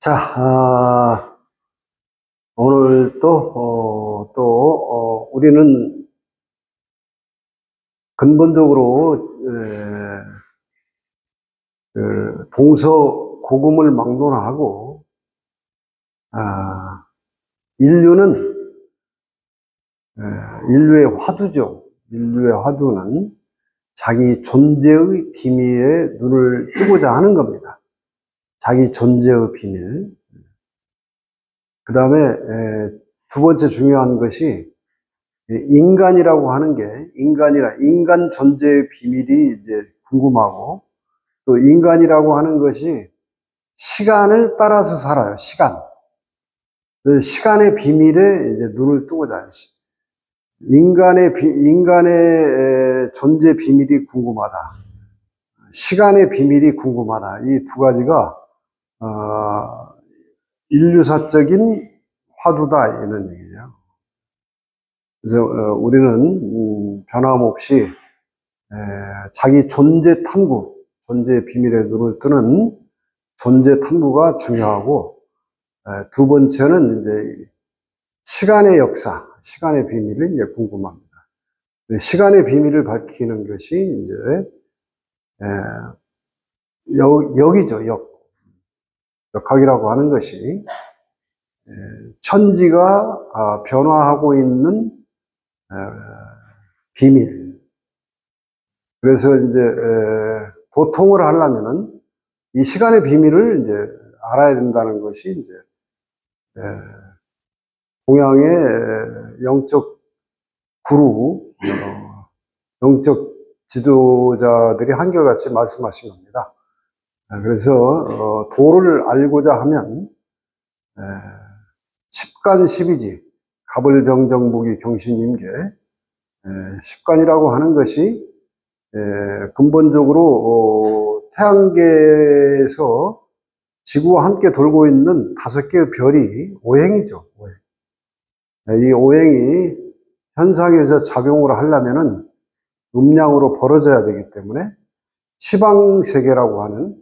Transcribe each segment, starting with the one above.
자, 오늘 우리는 근본적으로, 동서고금을 막론하고, 인류는, 인류의 화두죠. 인류의 화두는 자기 존재의 비밀에 눈을 뜨고자 하는 겁니다. 자기 존재의 비밀. 그 다음에 두 번째 중요한 것이 인간이라고 하는 게 인간 존재의 비밀이 이제 궁금하고, 또 인간이라고 하는 것이 시간을 따라서 살아요. 그래서 시간의 비밀에 이제 눈을 뜨고자 해요. 인간의 존재 비밀이 궁금하다. 시간의 비밀이 궁금하다. 이 두 가지가 인류사적인 화두다, 이런 얘기죠. 그래서 우리는 변함없이 자기 존재 탐구, 존재 비밀에 눈을 뜨는 존재 탐구가 중요하고, 두 번째는 이제 시간의 역사, 시간의 비밀을 이제 궁금합니다. 시간의 비밀을 밝히는 것이 이제 역이죠, 역학이라고 하는 것이 천지가 변화하고 있는 비밀. 그래서 이제 도통을 하려면은 이 시간의 비밀을 이제 알아야 된다는 것이 이제 동양의 영적 구루, 영적 지도자들이 한결같이 말씀하신 겁니다. 그래서 도를 알고자 하면 십간십이지, 가불병정무기 경신임계, 십간이라고 하는 것이 근본적으로 태양계에서 지구와 함께 돌고 있는 5개의 별이 오행이죠. 이 오행이 현상에서 작용을 하려면은 음양으로 벌어져야 되기 때문에 시방세계라고 하는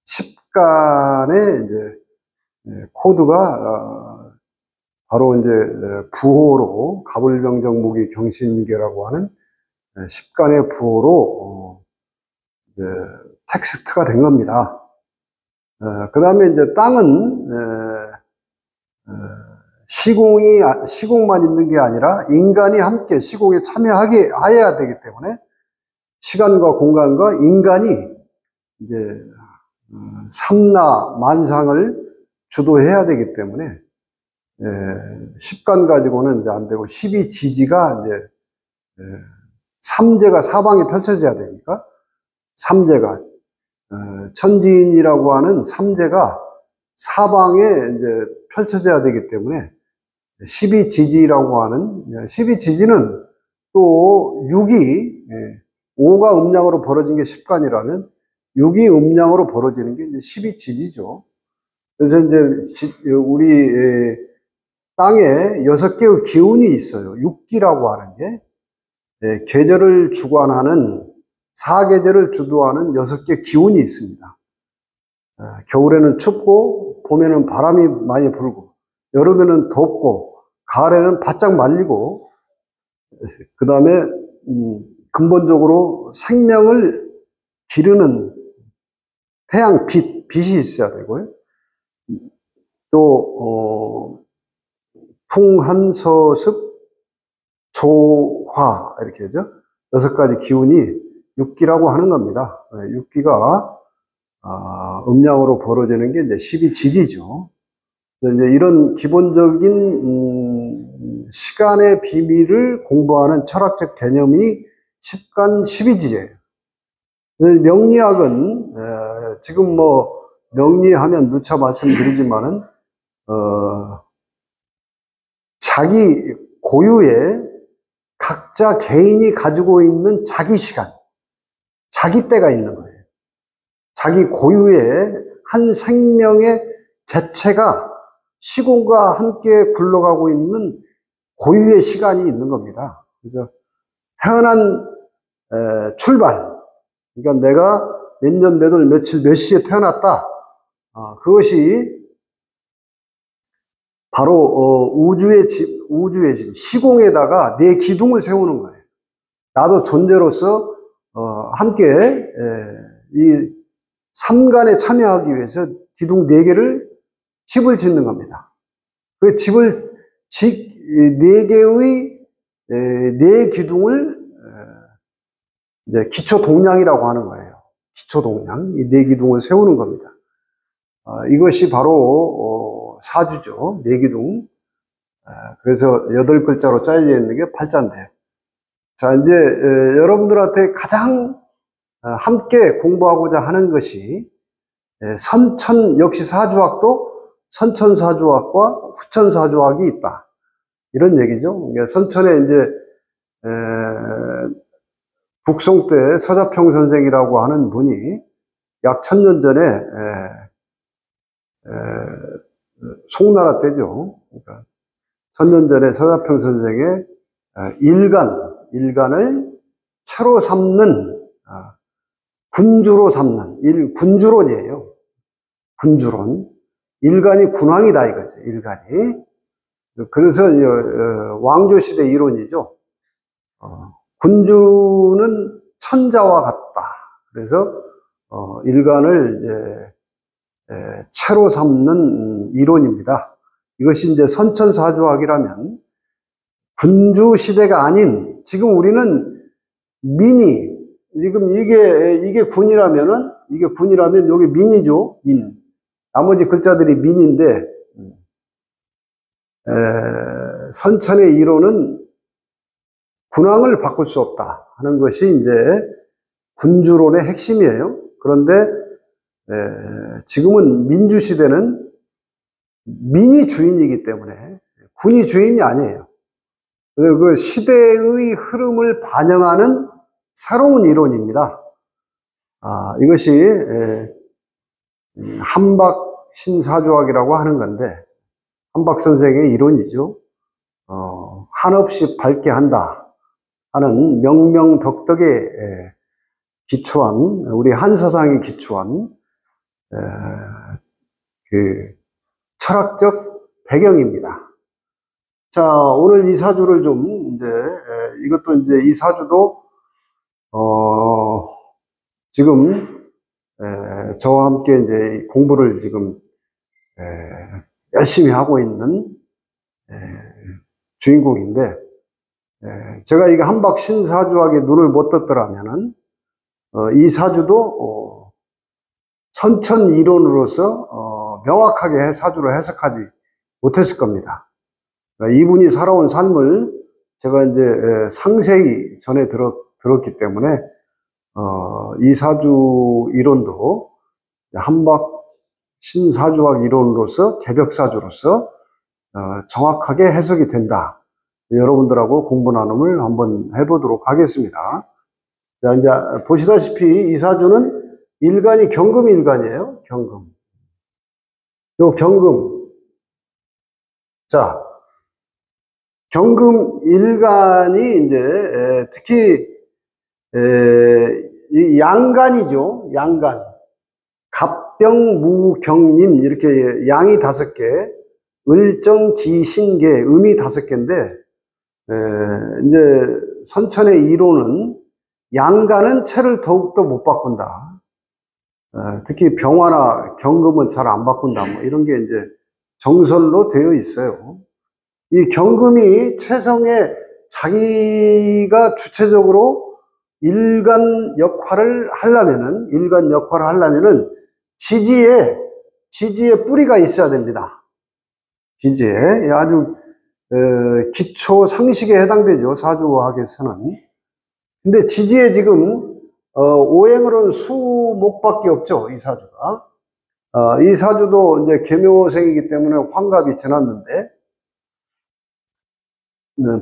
십간의 이제 코드가 바로 이제 부호로 가불병정무기 경신계라고 하는 십간의 부호로 이제 텍스트가 된 겁니다. 그 다음에 이제 땅은 시공만 있는 게 아니라 인간이 함께 시공에 참여하게 해야 되기 때문에 시간과 공간과 인간이 이제 삼나 만상을 주도해야 되기 때문에 십간 가지고는 이제 안 되고, 12지지가 이제 삼재가 사방에 펼쳐져야 되니까, 삼재가 천지인이라고 하는 삼재가 사방에 이제 펼쳐져야 되기 때문에 12지지라고 하는, 12지지는 또 6이 5가 음양으로 벌어진 게 십간이라면 6이 음양으로 벌어지는 게 이제 12지지죠. 그래서 이제 우리 땅에 6개의 기운이 있어요. 육기라고 하는 게 계절을 주관하는, 사계절을 주도하는 6개 기운이 있습니다. 겨울에는 춥고, 봄에는 바람이 많이 불고, 여름에는 덥고, 가을에는 바짝 말리고, 그 다음에 근본적으로 생명을 기르는 태양 빛이 있어야 되고요. 또 풍한서습 조화, 이렇게 하죠. 6가지 기운이 육기라고 하는 겁니다. 육기가 음양으로 벌어지는 게 이제 12지지죠. 이제 이런 기본적인 시간의 비밀을 공부하는 철학적 개념이 십간 12지제예요. 명리학은 지금 뭐 명리하면 누차 말씀드리지만은 자기 고유의 각자 개인이 가지고 있는 자기 시간, 자기 때가 있는 거예요. 자기 고유의 한 생명의 개체가 시공과 함께 굴러가고 있는 고유의 시간이 있는 겁니다. 그래서 태어난 출발, 그러니까 내가 몇 년, 몇 월, 며칠, 몇 시에 태어났다. 그것이 바로 우주의 집, 시공에다가 내 기둥을 세우는 거예요. 나도 존재로서 함께 이 삼간에 참여하기 위해서 기둥 4개를 집을 짓는 겁니다. 그 집을 4개의 네 기둥을 이제 기초 동량이라고 하는 거예요. 기초 동량, 이 4기둥을 세우는 겁니다. 이것이 바로 사주죠. 4기둥. 그래서 8글자로 짜여져 있는 게 팔자인데, 자, 이제 여러분들한테 가장 함께 공부하고자 하는 것이 선천, 역시 사주학도 선천사주학과 후천사주학이 있다, 이런 얘기죠. 선천에 이제 북송 때 서자평 선생이라고 하는 분이 약 1000년 전에 송나라 때죠. 그러니까 1000년 전에 서자평 선생의 일간을 채로 삼는, 군주로 삼는, 군주론이에요. 군주론. 일간이 군왕이다 이거죠. 일간이. 그래서 왕조시대 이론이죠. 군주는 천자와 같다. 그래서 일간을 이제 채로 삼는 이론입니다. 이것이 이제 선천사주학이라면, 군주 시대가 아닌, 지금 우리는 민이, 지금 이게 군이라면 여기 민이죠. 민. 나머지 글자들이 민인데, 선천의 이론은 군왕을 바꿀 수 없다 하는 것이 이제 군주론의 핵심이에요. 그런데 지금은 민주시대는 민이 주인이기 때문에 군이 주인이 아니에요. 그 시대의 흐름을 반영하는 새로운 이론입니다. 이것이 한박신사주학이라고 하는 건데, 한박 선생의 이론이죠. 한없이 밝게 한다 하는 명명덕덕에 기초한, 우리 한사상이 기초한 그 철학적 배경입니다. 자, 오늘 이 사주를 좀 이것도 이제 이 사주도 지금 저와 함께 이제 공부를 지금 열심히 하고 있는 주인공인데, 제가 이게 한박신사주학에 눈을 못 떴더라면은 이 사주도 선천 이론으로서 명확하게 사주를 해석하지 못했을 겁니다. 이분이 살아온 삶을 제가 이제 상세히 전해 들었기 때문에 이 사주 이론도 한박신사주학 이론으로서, 개벽사주로서 정확하게 해석이 된다. 여러분들하고 공부 나눔을 한번 해보도록 하겠습니다. 자, 이제 보시다시피 이 사주는 일간이 경금 일간이에요. 경금. 요 경금. 자, 경금 일간이 이제 특히 이 양간이죠. 양간. 갑병무경님, 이렇게 양이 5개, 을정기신계, 음이 5개인데, 이제 선천의 이론은 양간은 체를 더욱더 못 바꾼다. 특히 병화나 경금은 잘 안 바꾼다. 뭐 이런 게 이제 정설로 되어 있어요. 이 경금이 체성에 자기가 주체적으로 일간 역할을 하려면은 지지에 뿌리가 있어야 됩니다. 지지에. 아주 기초 상식에 해당되죠, 사주학에서는. 근데 지지에 지금 오행으로는 수목밖에 없죠, 이 사주가. 이 사주도 이제 계묘생이기 때문에 환갑이 지났는데,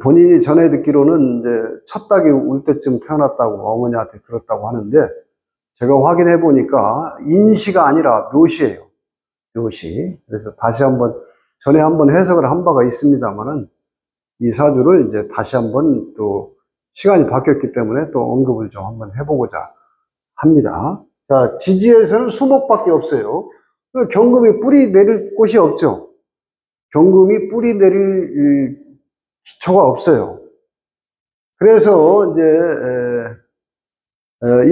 본인이 전해 듣기로는 이제 첫 닭이 울 때쯤 태어났다고 어머니한테 들었다고 하는데, 제가 확인해 보니까 인시가 아니라 묘시예요. 묘시. 그래서 다시 한번, 전에 한번 해석을 한 바가 있습니다만은, 이 사주를 이제 다시 한번 또 시간이 바뀌었기 때문에 또 언급을 좀 한번 해보고자 합니다. 자, 지지에서는 수목밖에 없어요. 경금이 뿌리 내릴 곳이 없죠. 경금이 뿌리 내릴 기초가 없어요. 그래서 이제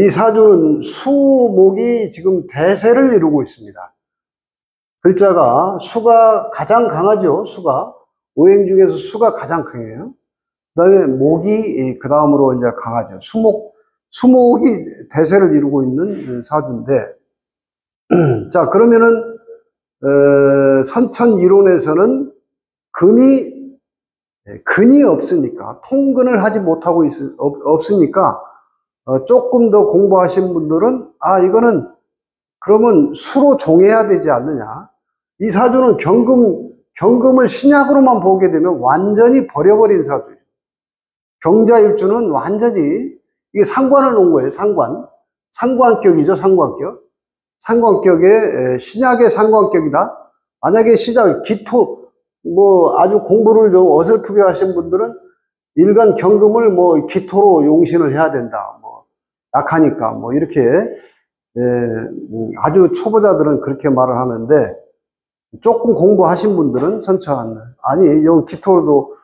이 사주는 수목이 지금 대세를 이루고 있습니다. 글자가 수가 가장 강하죠. 수가 오행 중에서 수가 가장 강해요. 그다음에 목이 그 다음으로 이제 강하죠. 수목이 대세를 이루고 있는 사주인데, 자 그러면은 선천 이론에서는 근이 없으니까, 통근을 하지 못하고 없으니까 조금 더 공부하신 분들은 이거는 그러면 수로 종해야 되지 않느냐. 이 사주는 경금을 신약으로만 보게 되면 완전히 버려버린 사주예요. 경자일주는 완전히 이게 상관을 놓은 거예요. 상관격이죠. 상관격의 신약의 상관격이다. 만약에 기토 아주 공부를 좀 어설프게 하신 분들은 일간 경금을 기토로 용신을 해야 된다. 약하니까 이렇게 아주 초보자들은 그렇게 말을 하는데, 조금 공부하신 분들은 여기 기토도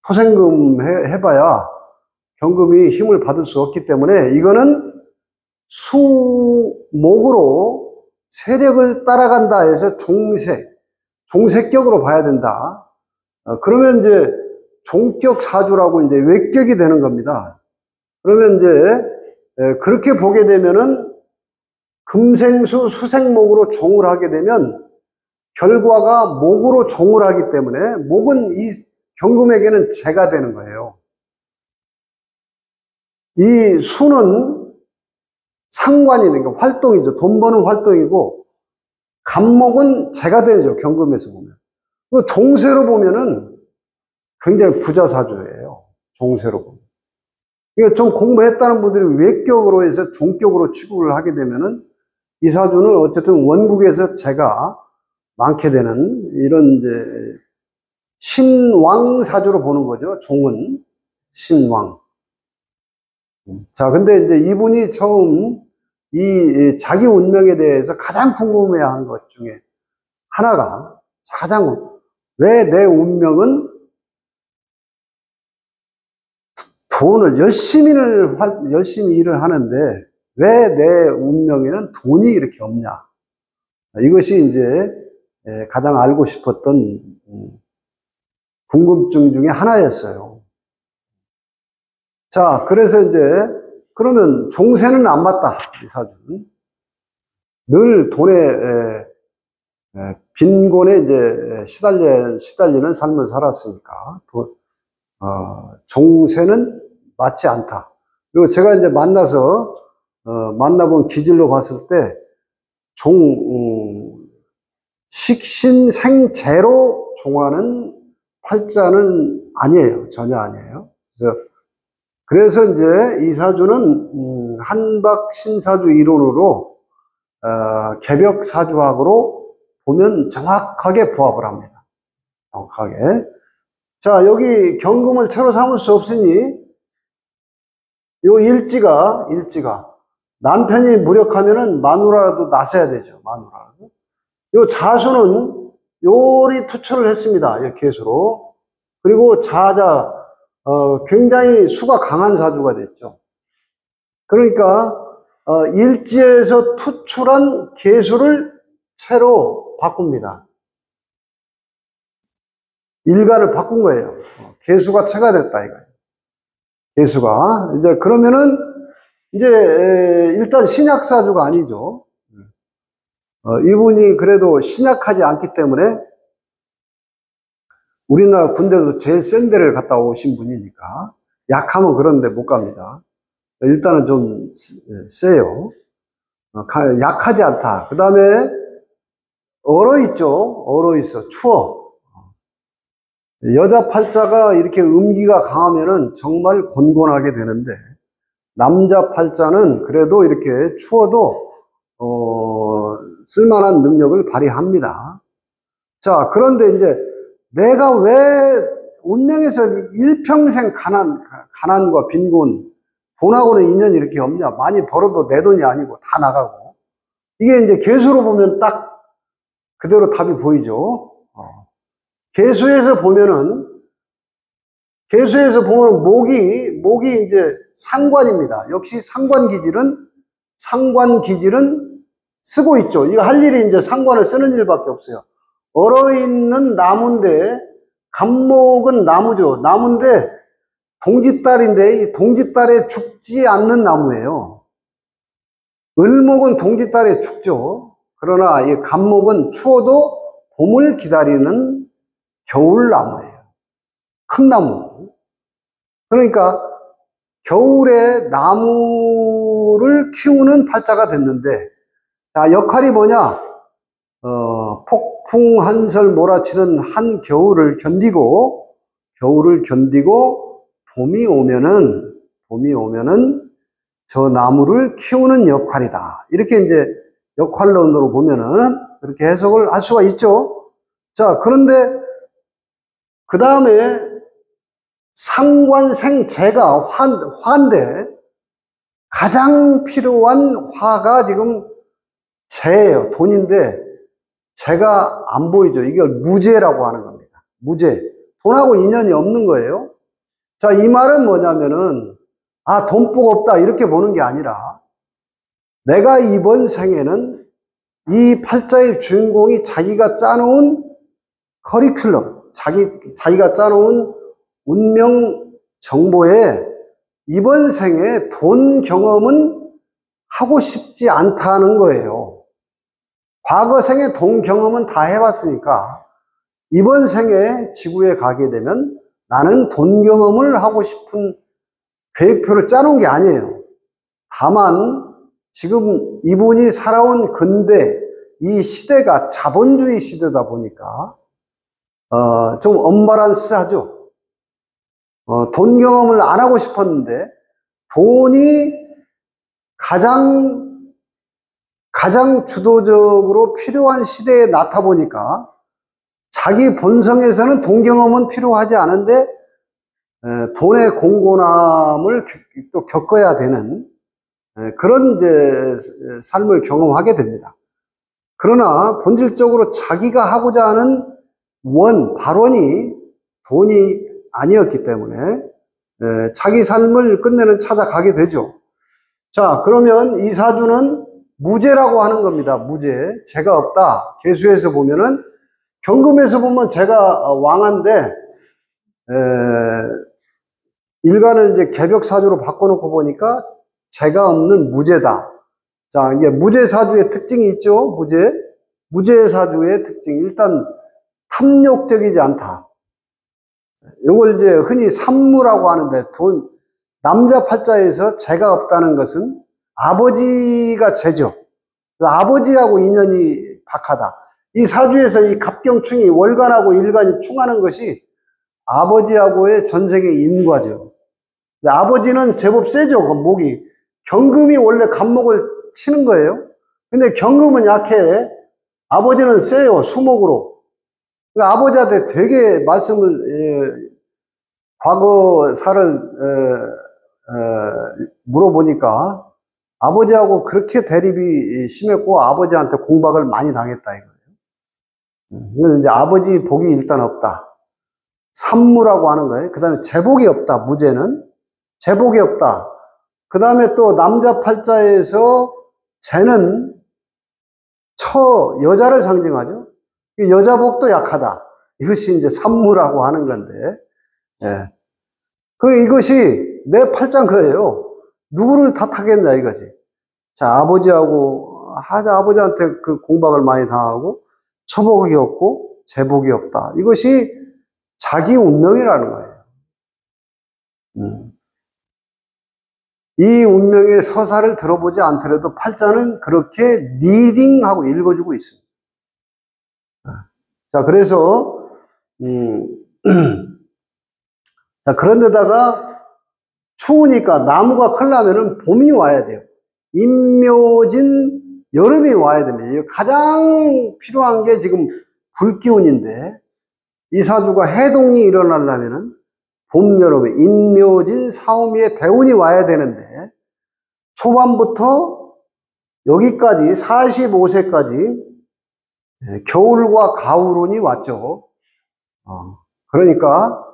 토생금 해봐야 경금이 힘을 받을 수 없기 때문에 이거는 수목으로 세력을 따라간다 해서 종세격으로 봐야 된다. 그러면 이제 종격 사주라고 이제 외격이 되는 겁니다. 그러면 이제 그렇게 보게 되면은 금생수 수생목으로 종을 하게 되면 결과가 목으로 종을 하기 때문에 목은 이 경금에게는 재가 되는 거예요. 이 수는 상관이니까 활동이죠. 돈 버는 활동이고, 간목은 재가 되죠. 경금에서 보면. 그 종세로 보면은 굉장히 부자 사주예요. 종세로 보면. 그러니까 좀 공부했다는 분들이 외격으로 해서 종격으로 취급을 하게 되면은 이 사주는 어쨌든 원국에서 재가 많게 되는 이런 이제 신왕 사주로 보는 거죠. 종은 신왕. 자, 근데 이제 이분이 처음 이 자기 운명에 대해서 가장 궁금해 한 것 중에 하나가, 왜 내 운명은 돈을 열심히 일을 하는데 왜 내 운명에는 돈이 이렇게 없냐. 이것이 이제 가장 알고 싶었던 궁금증 중에 하나였어요. 자, 그래서 이제 그러면 종세는 안 맞다. 이 사주는 늘 돈에 빈곤에 이제 시달리는 삶을 살았으니까 종세는 맞지 않다. 그리고 제가 이제 만나본 기질로 봤을 때 식신생재로 종하는 팔자는 아니에요. 전혀 아니에요. 그래서 이제 이 사주는 한박신사주 이론으로 개벽사주학으로 보면 정확하게 부합을 합니다. 정확하게. 자, 여기 경금을 채로 삼을 수 없으니 요 일지가 남편이 무력하면은 마누라라도 나서야 되죠. 마누라라도. 요 자수는 요리 투철을 했습니다. 이 개수로. 그리고 자자 굉장히 수가 강한 사주가 됐죠. 그러니까 일지에서 투출한 개수를 채로 바꿉니다. 일간을 바꾼 거예요. 개수가 채가 됐다 이거예요. 개수가 이제 그러면은 이제 일단 신약사주가 아니죠. 이분이 그래도 신약하지 않기 때문에 우리나라 군대에서 제일 센 데를 갔다 오신 분이니까 약하면 그런데 못 갑니다. 일단은 좀 세요. 약하지 않다. 그 다음에 얼어있어. 추워. 여자 팔자가 이렇게 음기가 강하면은 정말 곤곤하게 되는데, 남자 팔자는 그래도 이렇게 추워도 쓸만한 능력을 발휘합니다. 자, 그런데 이제 내가 왜 운명에서 일평생 가난과 빈곤, 돈하고는 인연이 이렇게 없냐? 많이 벌어도 내 돈이 아니고 다 나가고. 이게 이제 개수로 보면 딱 그대로 답이 보이죠. 계수에서 보면 목이 이제 상관입니다. 역시 상관기질은 쓰고 있죠. 이거 할 일이 이제 상관을 쓰는 일밖에 없어요. 얼어있는 나무인데, 갑목은 나무죠. 나무인데, 동짓달인데, 이 동짓달에 죽지 않는 나무예요. 을목은 동짓달에 죽죠. 그러나 이 갑목은 추워도 봄을 기다리는 겨울나무예요. 큰 나무. 그러니까 겨울에 나무를 키우는 팔자가 됐는데, 자, 역할이 뭐냐? 폭풍 한설 몰아치는 한 겨울을 견디고 봄이 오면은 저 나무를 키우는 역할이다. 이렇게 이제 역할론으로 보면은 그렇게 해석을 할 수가 있죠. 자, 그런데 그 다음에 상관생재가 화인데 가장 필요한 화가 지금 재예요. 돈인데 재가 안 보이죠. 이걸 무재라고 하는 겁니다. 무재. 돈하고 인연이 없는 거예요. 자, 이 말은 뭐냐면은 돈복 없다 이렇게 보는 게 아니라 내가 이번 생에는 이 팔자의 주인공이 자기가 짜놓은 커리큘럼, 자기가 짜놓은 운명 정보에 이번 생에 돈 경험은 하고 싶지 않다는 거예요. 과거 생에 돈 경험은 다 해봤으니까 이번 생에 지구에 가게 되면 나는 돈 경험을 하고 싶은 계획표를 짜놓은 게 아니에요. 다만 지금 이분이 살아온 근대 이 시대가 자본주의 시대다 보니까 좀 언밸런스하죠. 돈 경험을 안 하고 싶었는데 돈이 가장 주도적으로 필요한 시대에 나타 보니까 자기 본성에서는 돈 경험은 필요하지 않은데 돈의 공고남을 또 겪어야 되는 그런 이제 삶을 경험하게 됩니다. 그러나 본질적으로 자기가 하고자 하는 발원이 돈이 아니었기 때문에 자기 삶을 끝내는 찾아가게 되죠. 자, 그러면 이 사주는 무재라고 하는 겁니다. 무재. 재가 없다. 계수에서 보면은 경금에서 보면 재가 왕한데 일간을 이제 개벽사주로 바꿔놓고 보니까 재가 없는 무재다. 자, 이게 무재사주의 특징이 있죠. 무재사주의 특징. 일단 탐욕적이지 않다. 이걸 이제 흔히 삼무라고 하는데 남자 팔자에서 재가 없다는 것은 아버지가 재죠. 아버지하고 인연이 박하다. 이 사주에서 이 갑경충이 월간하고 일간이 충하는 것이 아버지하고의 전생의 인과죠. 아버지는 제법 세죠. 그 목이. 경금이 원래 갑목을 치는 거예요. 근데 경금은 약해. 아버지는 세요. 수목으로. 그러니까 아버지한테 되게 과거사를 물어보니까 아버지하고 그렇게 대립이 심했고 아버지한테 공박을 많이 당했다 이거예요. 그래서 이제 아버지 복이 일단 없다. 삼무라고 하는 거예요. 그 다음에 재복이 없다. 무재는 재복이 없다. 그 다음에 또 남자 팔자에서 재는 여자를 상징하죠. 여자 복도 약하다. 이것이 이제 삼무라고 하는 건데, 이것이 내 팔자인 거예요. 누구를 탓하겠냐 이거지. 자, 아버지한테 그 공박을 많이 당하고, 처복이 없고, 재복이 없다. 이것이 자기 운명이라는 거예요. 이 운명의 서사를 들어보지 않더라도 팔자는 그렇게 리딩하고 읽어주고 있습니다. 자, 그래서, 자, 그런데다가 추우니까 나무가 크려면은 봄이 와야 돼요. 임묘진 여름이 와야 됩니다. 가장 필요한 게 지금 불기운인데, 이 사주가 해동이 일어나려면은 봄, 여름에 인묘진 사오미의 대운이 와야 되는데 초반부터 여기까지 45세까지 겨울과 가을운이 왔죠. 그러니까,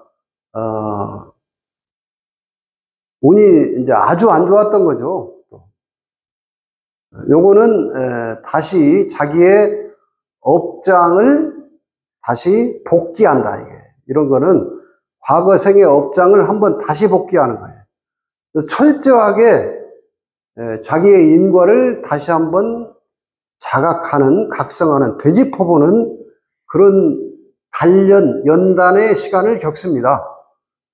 운이 이제 아주 안 좋았던 거죠. 요거는, 다시 자기의 업장을 다시 복귀한다, 이게. 이런 거는 과거 생의 업장을 한번 다시 복귀하는 거예요. 그래서 철저하게 자기의 인과를 다시 한번 자각하는, 각성하는, 되짚어보는 그런 연단의 시간을 겪습니다.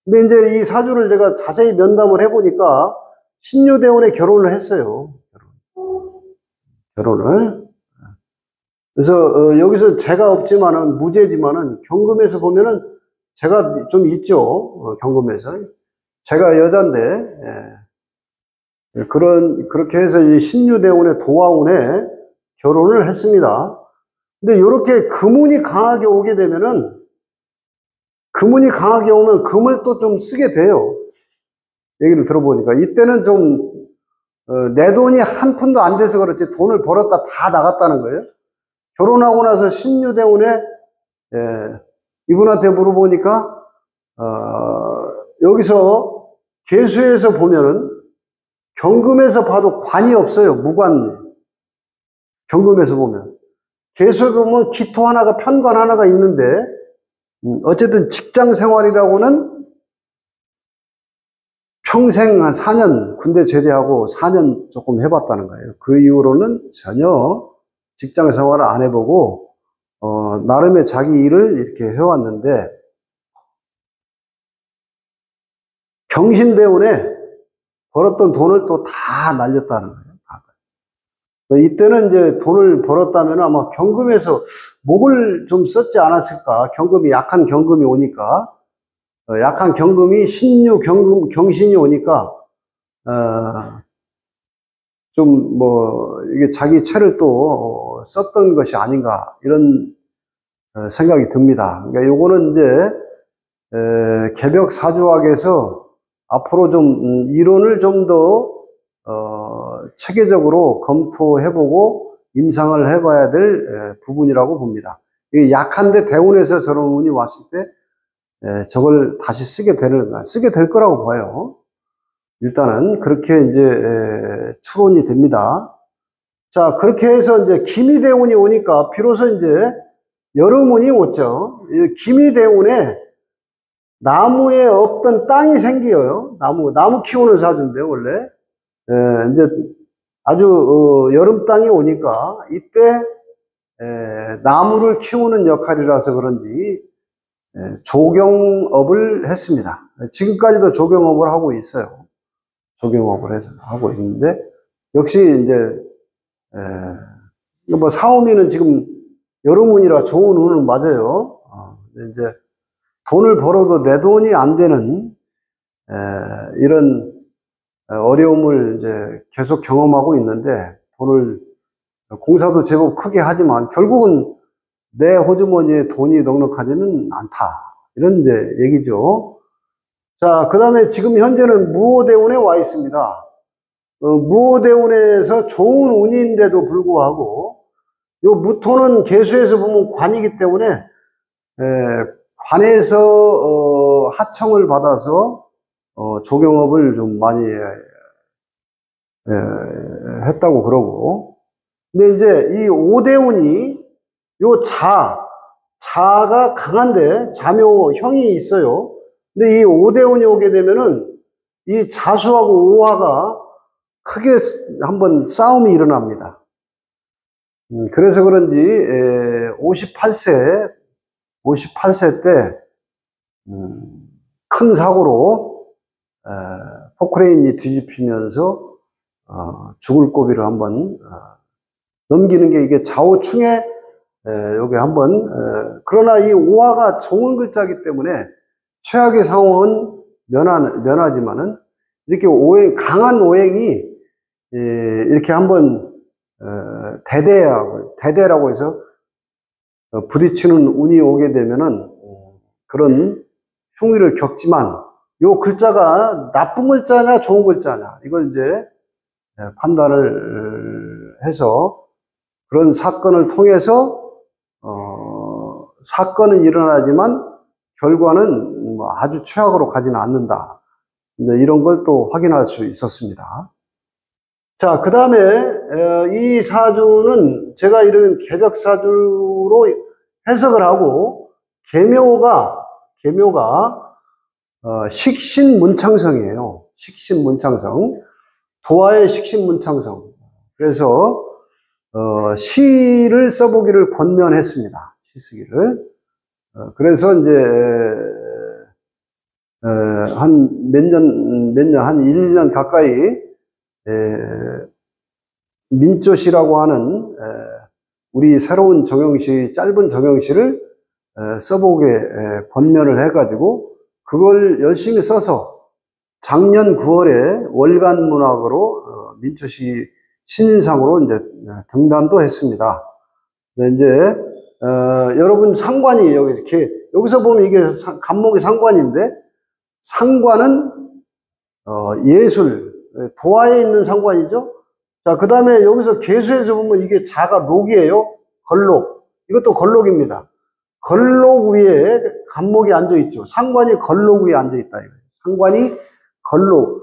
근데 이제 이 사주를 제가 자세히 면담을 해보니까 신유대운에 결혼을 했어요. 결혼을. 그래서 여기서 제가 없지만은 무죄지만은 경금에서 보면은 제가 좀 있죠. 경금에서 제가 여잔데 그렇게 해서 이 신유대운의 도화운에 결혼을 했습니다. 근데 이렇게 금운이 강하게 오게 되면은 금운이 강하게 오면 금을 또 좀 쓰게 돼요. 얘기를 들어보니까 이때는 좀 내 돈이 한 푼도 안 돼서 그렇지 돈을 벌었다 다 나갔다는 거예요. 결혼하고 나서 신유대운에 이분한테 물어보니까 여기서 계수에서 보면은 경금에서 봐도 관이 없어요. 무관. 경금에서 보면 계수에 보면 기토 하나가 편관 하나가 있는데 어쨌든 직장 생활이라고는 평생 한 4년 군대 제대하고 4년 조금 해봤다는 거예요. 그 이후로는 전혀 직장 생활을 안 해보고 나름의 자기 일을 이렇게 해왔는데 경신대운에 벌었던 돈을 또 다 날렸다는 거예요. 이때는 이제 돈을 벌었다면 아마 경금에서 목을 좀 썼지 않았을까. 경금이 약한 경금이 오니까 약한 경금이 신유 경신이 오니까 좀 이게 자기 채를 또 썼던 것이 아닌가 이런 생각이 듭니다. 그러니까 요거는 이제 개벽 사주학에서 앞으로 좀 이론을 좀 더 체계적으로 검토해보고 임상을 해봐야 될 부분이라고 봅니다. 이게 약한데 대운에서 저런 운이 왔을 때 저걸 다시 쓰게 될 거라고 봐요. 일단은 그렇게 이제 추론이 됩니다. 자, 그렇게 해서 이제 기미대운이 오니까 비로소 이제 여름운이 오죠. 기미대운에 나무에 없던 땅이 생겨요. 나무 키우는 사주인데요, 원래. 이제 아주 여름 땅이 오니까 이때 나무를 키우는 역할이라서 그런지 조경업을 했습니다. 지금까지도 조경업을 하고 있어요. 조경업을 해서 하고 있는데 역시 이제 사오미는 지금 여름운이라 좋은 운은 맞아요. 이제 돈을 벌어도 내 돈이 안 되는 이런 어려움을 이제 계속 경험하고 있는데 공사도 제법 크게 하지만 결국은 내 호주머니에 돈이 넉넉하지는 않다. 이런 이제 얘기죠. 자, 그 다음에 지금 현재는 무오대운에 와 있습니다. 무오대운에서 좋은 운인데도 불구하고 요 무토는 계수에서 보면 관이기 때문에 관에서 하청을 받아서 조경업을 좀 많이 했다고 그러고 근데 이제 이 오대운이 요 자가 강한데 자묘형이 있어요. 근데 이 오대운이 오게 되면은 이 자수하고 오화가 크게 한번 싸움이 일어납니다. 그래서 그런지 58세 때 큰 사고로 포크레인이 뒤집히면서 죽을 고비를 한번 넘기는 게 이게 좌우충에 여기 한번 그러나 이 오화가 좋은 글자이기 때문에 최악의 상황은 면하지만은 이렇게 강한 오행이 이렇게 한번 대대라고 해서 부딪히는 운이 오게 되면은 그런 흉위를 겪지만 요 글자가 나쁜 글자냐 좋은 글자냐 이걸 이제 판단을 해서 그런 사건을 통해서 사건은 일어나지만 결과는 뭐 아주 최악으로 가지는 않는다. 이런 걸 또 확인할 수 있었습니다. 자, 그 다음에 이 사주는 제가 이런 개벽사주로 해석을 하고 계묘가 식신문창성이에요. 식신문창성. 도화의 식신문창성. 그래서 시를 써보기를 권면했습니다. 시 쓰기를. 그래서 이제 한 몇 년, 한 1, 2년 가까이 민조시라고 하는 우리 새로운 정형시, 짧은 정형시를 써보게 권면을 해가지고 그걸 열심히 써서 작년 9월에 월간문학으로 민초시 신인상으로 이제 등단도 했습니다. 이제 여러분 상관이 여기서 보면 이게 간목이 상관인데 상관은 예술, 도화에 있는 상관이죠. 자, 그 다음에 여기서 계수에서 보면 이게 자가 녹이에요. 걸록. 이것도 걸록입니다. 걸록 위에 간목이 앉아있죠. 상관이 걸록 위에 앉아있다. 상관이 걸록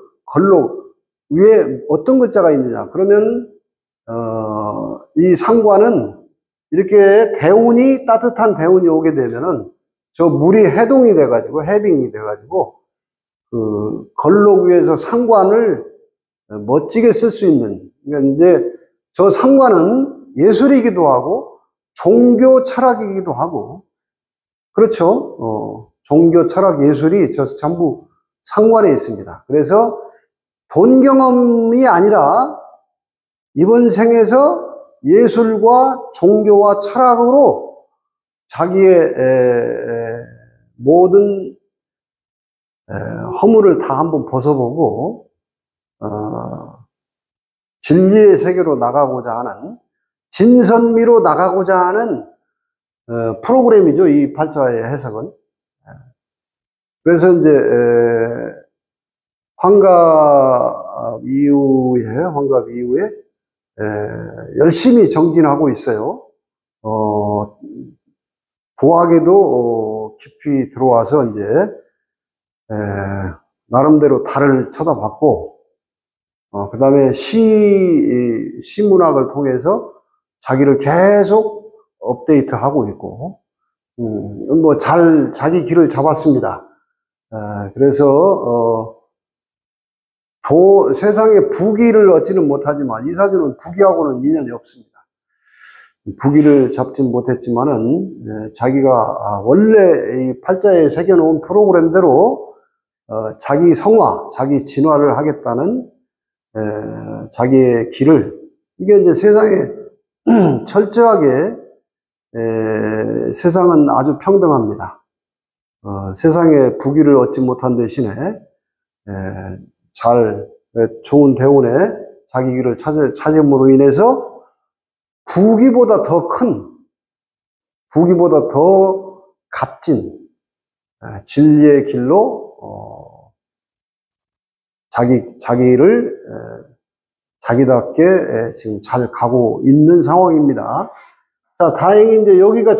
위에 어떤 글자가 있느냐. 그러면, 이 상관은 이렇게 대운이, 따뜻한 대운이 오게 되면은 저 물이 해동이 돼가지고, 해빙이 돼가지고, 걸록 위에서 상관을 멋지게 쓸 수 있는, 그러니까 이제 저 상관은 예술이기도 하고, 종교 철학이기도 하고, 그렇죠. 종교 철학 예술이 저 전부 상관에 있습니다. 그래서 돈 경험이 아니라 이번 생에서 예술과 종교와 철학으로 자기의 모든 허물을 다 한번 벗어보고 진리의 세계로 나가고자 하는, 진선미로 나가고자 하는 프로그램이죠. 이 팔자의 해석은. 그래서 이제 환갑 이후에 열심히 정진하고 있어요. 도학에도 깊이 들어와서 이제 나름대로 달을 쳐다봤고, 그 다음에 시문학을 통해서 자기를 계속 업데이트하고 있고, 뭐 자기 길을 잡았습니다. 그래서 세상에 부귀를 얻지는 못하지만 이 사주는 부귀하고는 인연이 없습니다. 부귀를 잡진 못했지만은 자기가 원래 이 팔자에 새겨놓은 프로그램대로 자기 성화, 자기 진화를 하겠다는 자기의 길을, 이게 이제 세상에 철저하게 세상은 아주 평등합니다. 세상에 부귀를 얻지 못한 대신에 좋은 대운에 자기 길을 찾음으로 인해서 부귀보다 더 값진 진리의 길로 자기를 자기답게 지금 잘 가고 있는 상황입니다. 자, 다행히 이제 여기가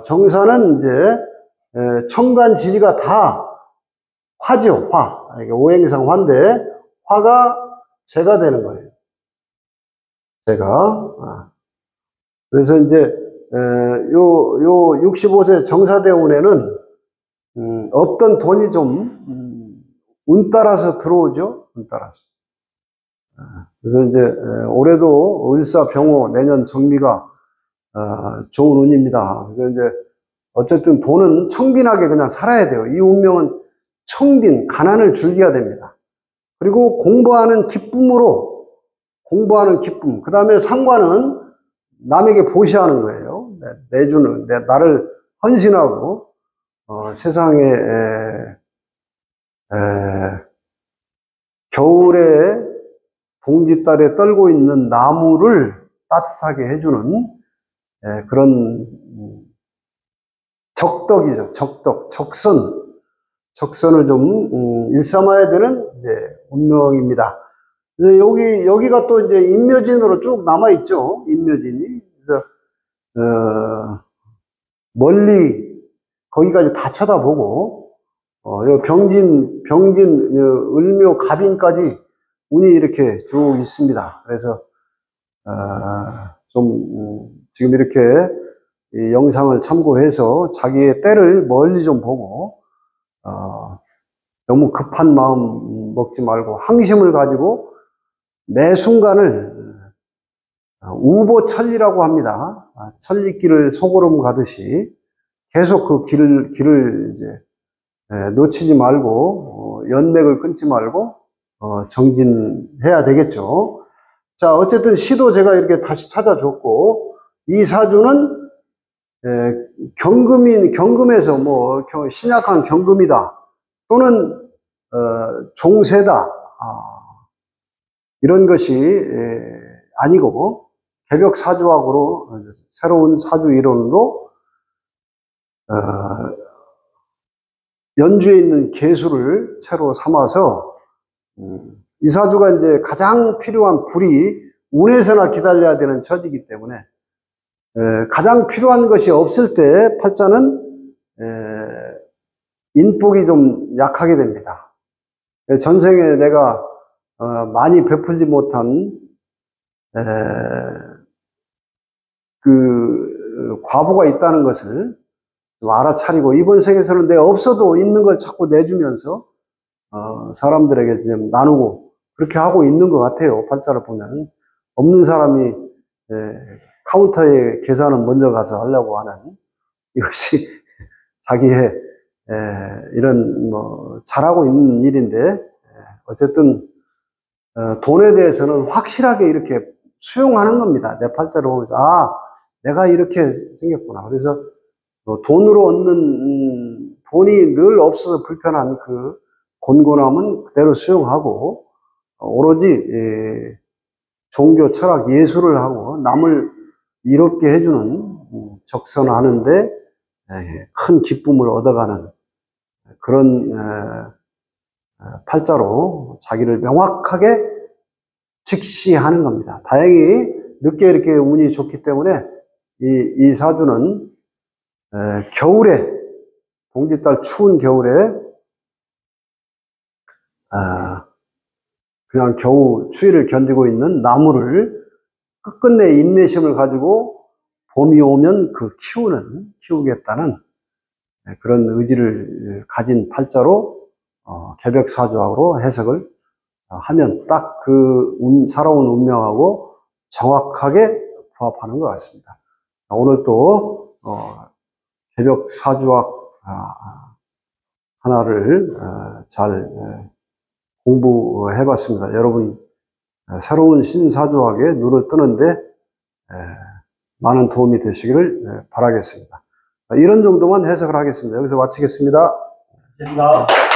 정사는 이제 천간 지지가 다 화죠, 화. 이게 오행상 화인데 화가 재가 되는 거예요. 그래서 이제 요 65세 정사대운에는 없던 돈이 좀 운 따라서 들어오죠. 운 따라서. 그래서 이제 올해도 을사병호, 내년 정미가 좋은 운입니다. 그래서 이제 어쨌든 돈은 청빈하게 그냥 살아야 돼요. 이 운명은 청빈, 가난을 즐겨야 됩니다. 그리고 공부하는 기쁨, 그 다음에 상관은 남에게 보시하는 거예요. 나를 헌신하고, 세상에, 겨울에 동짓달에 떨고 있는 나무를 따뜻하게 해주는 그런 적덕이죠. 적선을 좀 일삼아야 되는 이제 운명입니다. 여기가 또 이제 인묘진으로 쭉 남아있죠. 인묘진이. 그래서, 멀리 거기까지 다 쳐다보고, 요 을묘, 갑인까지 운이 이렇게 쭉 있습니다. 그래서, 지금 이렇게 이 영상을 참고해서 자기의 때를 멀리 좀 보고, 너무 급한 마음 먹지 말고 항심을 가지고 매 순간을 우보천리라고 합니다. 천리길을 소고름 가듯이 계속 그 길을 이제 놓치지 말고 연맥을 끊지 말고 정진해야 되겠죠. 자, 어쨌든 시도 제가 이렇게 다시 찾아줬고, 이 사주는 경금에서 뭐 신약한 경금이다 또는 종세다 이런 것이 아니고 개벽 사주학으로 새로운 사주 이론으로 연주에 있는 계수를 채로 삼아서 이 사주가 이제 가장 필요한 불이 운에서나 기다려야 되는 처지이기 때문에 가장 필요한 것이 없을 때 팔자는 인복이 좀 약하게 됩니다. 전생에 내가 많이 베풀지 못한 그 과보가 있다는 것을 좀 알아차리고, 이번 생에서는 내가 없어도 있는 걸 자꾸 내주면서 사람들에게 좀 나누고 그렇게 하고 있는 것 같아요. 팔자를 보면 없는 사람이 카운터에 계산은 먼저 가서 하려고 하는, 이것이 자기의 이런 잘하고 있는 일인데, 어쨌든 돈에 대해서는 확실하게 이렇게 수용하는 겁니다. 내 팔자를 보면서 내가 이렇게 생겼구나. 그래서 돈으로 얻는 돈이 늘 없어서 불편한 그 곤곤함은 그대로 수용하고, 오로지 종교, 철학, 예술을 하고 남을 이롭게 해주는 적선하는데 큰 기쁨을 얻어가는 그런 팔자로 자기를 명확하게 직시하는 겁니다. 다행히 늦게 이렇게 운이 좋기 때문에 이 사주는 겨울에, 동짓달 추운 겨울에 그냥 겨우 추위를 견디고 있는 나무를 끝끝내 인내심을 가지고 봄이 오면 키우겠다는 그런 의지를 가진 팔자로 개벽사주학으로 해석을 하면 딱 그 살아온 운명하고 정확하게 부합하는 것 같습니다. 오늘 또 개벽사주학 하나를 잘 공부해 봤습니다. 여러분 새로운 신사주학에 눈을 뜨는데 많은 도움이 되시기를 바라겠습니다. 이런 정도만 해석을 하겠습니다. 여기서 마치겠습니다. 감사합니다.